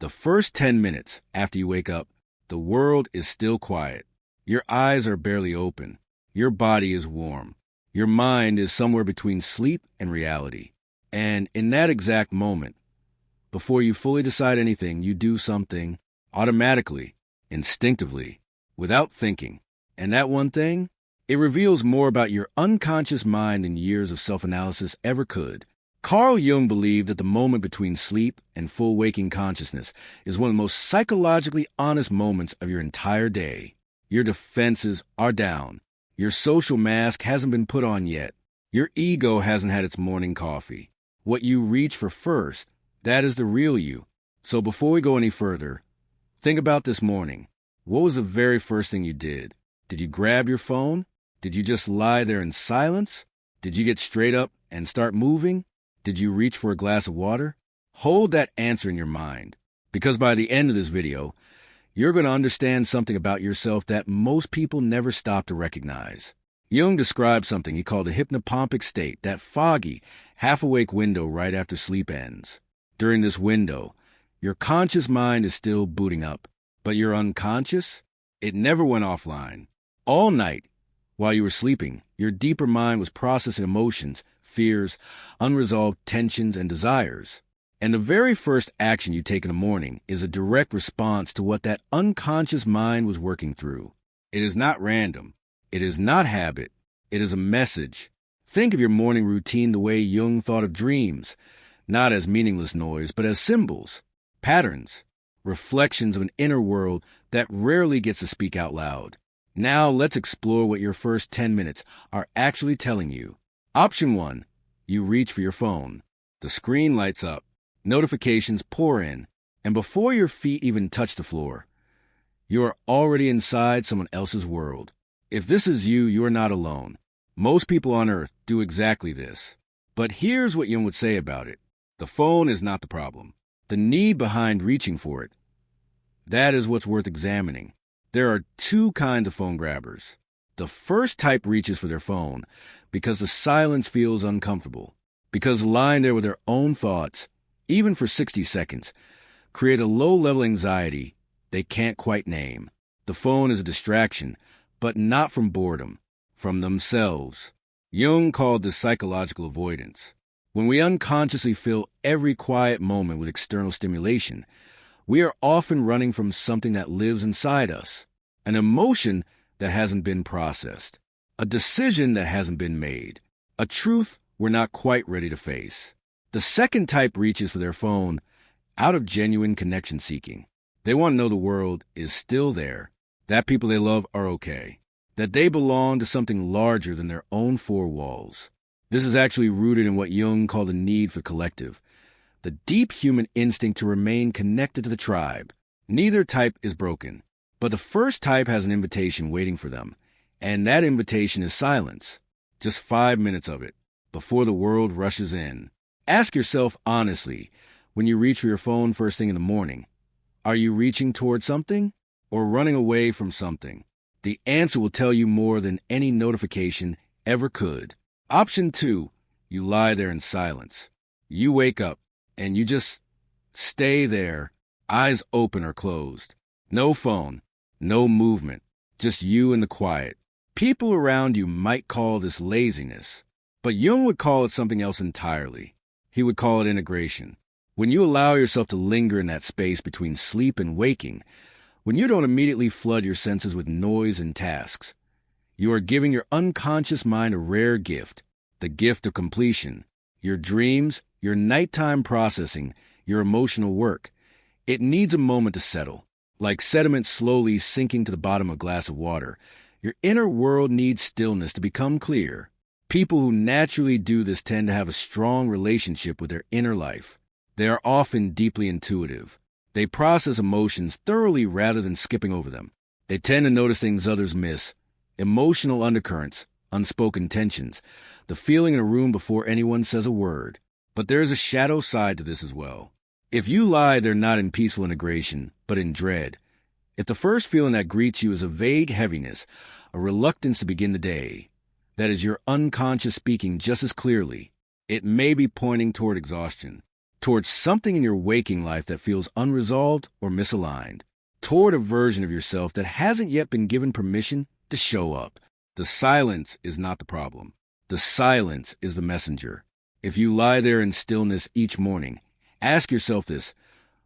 The first 10 minutes after you wake up, the world is still quiet. Your eyes are barely open. Your body is warm. Your mind is somewhere between sleep and reality. And in that exact moment, before you fully decide anything, you do something automatically, instinctively, without thinking. And that one thing, it reveals more about your unconscious mind than years of self-analysis ever could. Carl Jung believed that the moment between sleep and full waking consciousness is one of the most psychologically honest moments of your entire day. Your defenses are down. Your social mask hasn't been put on yet. Your ego hasn't had its morning coffee. What you reach for first, that is the real you. So before we go any further, think about this morning. What was the very first thing you did? Did you grab your phone? Did you just lie there in silence? Did you get straight up and start moving? Did you reach for a glass of water? Hold that answer in your mind, because by the end of this video, you're going to understand something about yourself that most people never stop to recognize. Jung described something he called a hypnopompic state, that foggy, half-awake window right after sleep ends. During this window, your conscious mind is still booting up, but your unconscious, it never went offline. All night, while you were sleeping, your deeper mind was processing emotions, fears, unresolved tensions, and desires. And the very first action you take in the morning is a direct response to what that unconscious mind was working through. It is not random. It is not habit. It is a message. Think of your morning routine the way Jung thought of dreams, not as meaningless noise, but as symbols, patterns, reflections of an inner world that rarely gets to speak out loud. Now let's explore what your first 10 minutes are actually telling you. Option 1, you reach for your phone. The screen lights up. Notifications pour in, and before your feet even touch the floor, you are already inside someone else's world. If this is you, you are not alone. Most people on Earth do exactly this. But here's what Jung would say about it. The phone is not the problem. The need behind reaching for it, that is what's worth examining. There are two kinds of phone grabbers. The first type reaches for their phone because the silence feels uncomfortable, because lying there with their own thoughts, even for 60 seconds, create a low-level anxiety they can't quite name. The phone is a distraction, but not from boredom, from themselves. Jung called this psychological avoidance. When we unconsciously fill every quiet moment with external stimulation, we are often running from something that lives inside us, an emotion that hasn't been processed, a decision that hasn't been made, a truth we're not quite ready to face. The second type reaches for their phone out of genuine connection seeking. They want to know the world is still there, that people they love are okay, that they belong to something larger than their own four walls. This is actually rooted in what Jung called the need for collective, the deep human instinct to remain connected to the tribe. Neither type is broken, but the first type has an invitation waiting for them, and that invitation is silence. Just 5 minutes of it, before the world rushes in. Ask yourself honestly, when you reach for your phone first thing in the morning, are you reaching toward something or running away from something? The answer will tell you more than any notification ever could. Option 2, you lie there in silence. You wake up and you just stay there, eyes open or closed. No phone, no movement, just you and the quiet. People around you might call this laziness, but Jung would call it something else entirely. He would call it integration. When you allow yourself to linger in that space between sleep and waking, when you don't immediately flood your senses with noise and tasks, you are giving your unconscious mind a rare gift, the gift of completion. Your dreams, your nighttime processing, your emotional work. It needs a moment to settle. Like sediment slowly sinking to the bottom of a glass of water, your inner world needs stillness to become clear. People who naturally do this tend to have a strong relationship with their inner life. They are often deeply intuitive. They process emotions thoroughly rather than skipping over them. They tend to notice things others miss, emotional undercurrents, unspoken tensions, the feeling in a room before anyone says a word. But there is a shadow side to this as well. If you lie, they're not in peaceful integration, but in dread. If the first feeling that greets you is a vague heaviness, a reluctance to begin the day, that is your unconscious speaking just as clearly, it may be pointing toward exhaustion. towards something in your waking life that feels unresolved or misaligned, toward a version of yourself that hasn't yet been given permission to show up. The silence is not the problem. The silence is the messenger. If you lie there in stillness each morning, ask yourself this: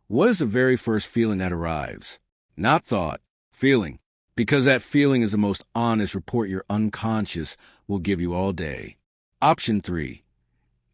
what is the very first feeling that arrives? Not thought, feeling. Because that feeling is the most honest report your unconscious will give you all day. Option 3.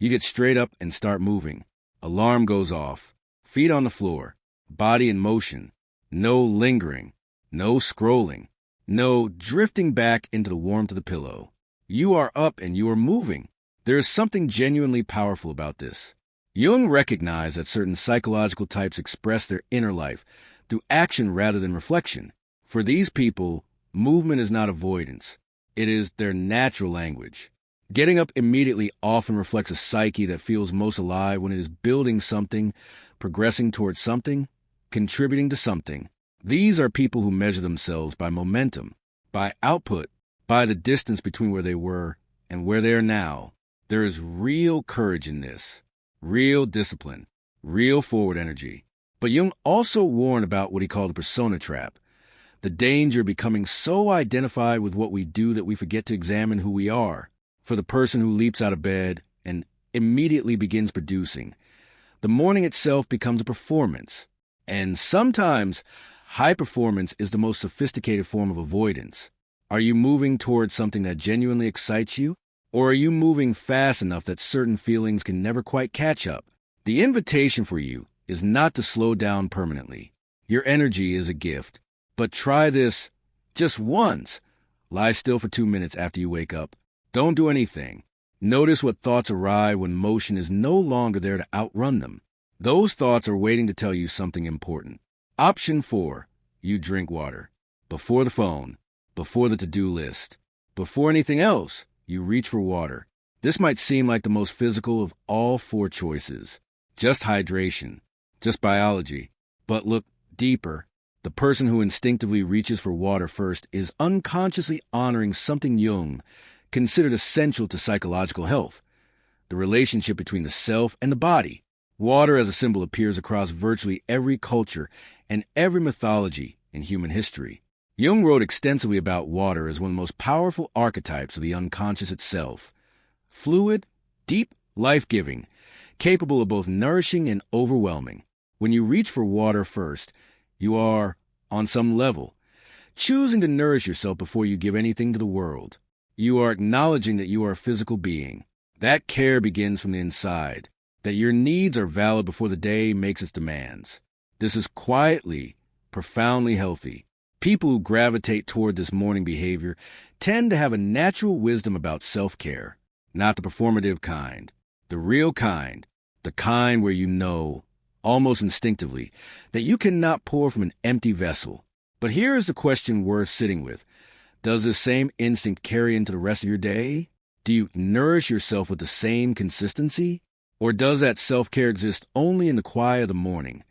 You get straight up and start moving. Alarm goes off. Feet on the floor. Body in motion. No lingering. No scrolling. No drifting back into the warmth of the pillow. You are up and you are moving. There is something genuinely powerful about this. Jung recognized that certain psychological types express their inner life through action rather than reflection. For these people, movement is not avoidance. It is their natural language. Getting up immediately often reflects a psyche that feels most alive when it is building something, progressing towards something, contributing to something. These are people who measure themselves by momentum, by output, by the distance between where they were and where they are now. There is real courage in this, real discipline, real forward energy. But Jung also warned about what he called the persona trap, the danger of becoming so identified with what we do that we forget to examine who we are. For the person who leaps out of bed and immediately begins producing, the morning itself becomes a performance. And sometimes high performance is the most sophisticated form of avoidance. Are you moving towards something that genuinely excites you? Or are you moving fast enough that certain feelings can never quite catch up? The invitation for you is not to slow down permanently. Your energy is a gift. But try this just once. Lie still for 2 minutes after you wake up. Don't do anything. Notice what thoughts arrive when motion is no longer there to outrun them. Those thoughts are waiting to tell you something important. Option 4. You drink water. Before the phone. Before the to-do list. Before anything else, you reach for water. This might seem like the most physical of all 4 choices. Just hydration. Just biology. But look deeper. The person who instinctively reaches for water first is unconsciously honoring something Jung considered essential to psychological health: the relationship between the self and the body. Water as a symbol appears across virtually every culture and every mythology in human history. Jung wrote extensively about water as one of the most powerful archetypes of the unconscious itself. Fluid, deep, life-giving, capable of both nourishing and overwhelming. When you reach for water first, you are, on some level, choosing to nourish yourself before you give anything to the world. You are acknowledging that you are a physical being. That care begins from the inside, that your needs are valid before the day makes its demands. This is quietly, profoundly healthy. People who gravitate toward this morning behavior tend to have a natural wisdom about self-care, not the performative kind, the real kind, the kind where you know, almost instinctively, that you cannot pour from an empty vessel. But here is the question worth sitting with. Does this same instinct carry into the rest of your day? Do you nourish yourself with the same consistency? Or does that self-care exist only in the quiet of the morning,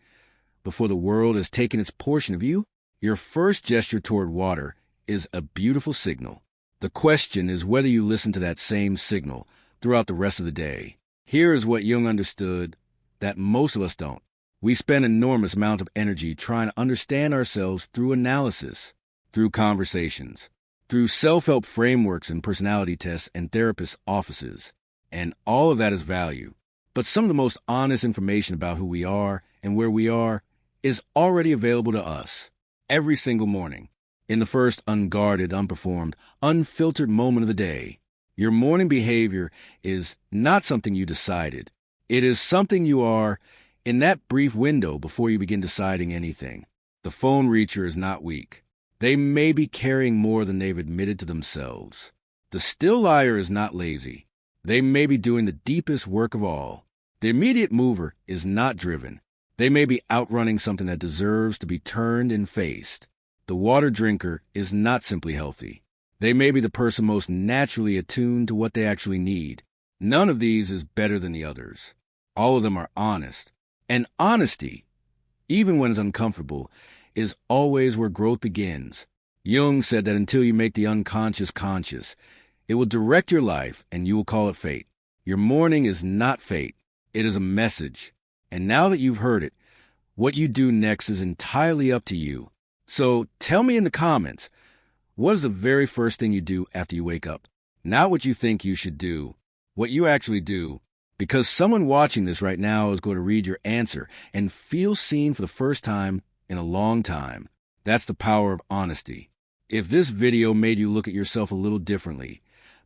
before the world has taken its portion of you? Your first gesture toward water is a beautiful signal. The question is whether you listen to that same signal throughout the rest of the day. Here is what Jung understood that most of us don't. We spend an enormous amount of energy trying to understand ourselves through analysis, through conversations, through self-help frameworks and personality tests and therapists' offices. And all of that is value. But some of the most honest information about who we are and where we are is already available to us every single morning. In the first unguarded, unperformed, unfiltered moment of the day, your morning behavior is not something you decided. It is something you are in that brief window before you begin deciding anything. The phone reacher is not weak. They may be carrying more than they've admitted to themselves. The still liar is not lazy. They may be doing the deepest work of all. The immediate mover is not driven. They may be outrunning something that deserves to be turned and faced. The water drinker is not simply healthy. They may be the person most naturally attuned to what they actually need. None of these is better than the others. All of them are honest. And honesty, even when it's uncomfortable, is always where growth begins. Jung said that until you make the unconscious conscious, it will direct your life and you will call it fate. Your morning is not fate. It is a message. And now that you've heard it, what you do next is entirely up to you. So tell me in the comments, what is the very first thing you do after you wake up? Not what you think you should do, what you actually do. Because someone watching this right now is going to read your answer and feel seen for the first time in a long time. That's the power of honesty. If this video made you look at yourself a little differently,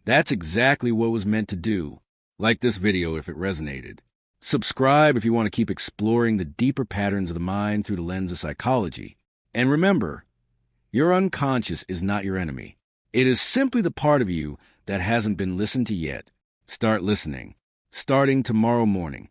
that's exactly what it was meant to do. Like this video if it resonated. Subscribe if you want to keep exploring the deeper patterns of the mind through the lens of psychology. And remember, your unconscious is not your enemy. It is simply the part of you that hasn't been listened to yet. Start listening, starting tomorrow morning.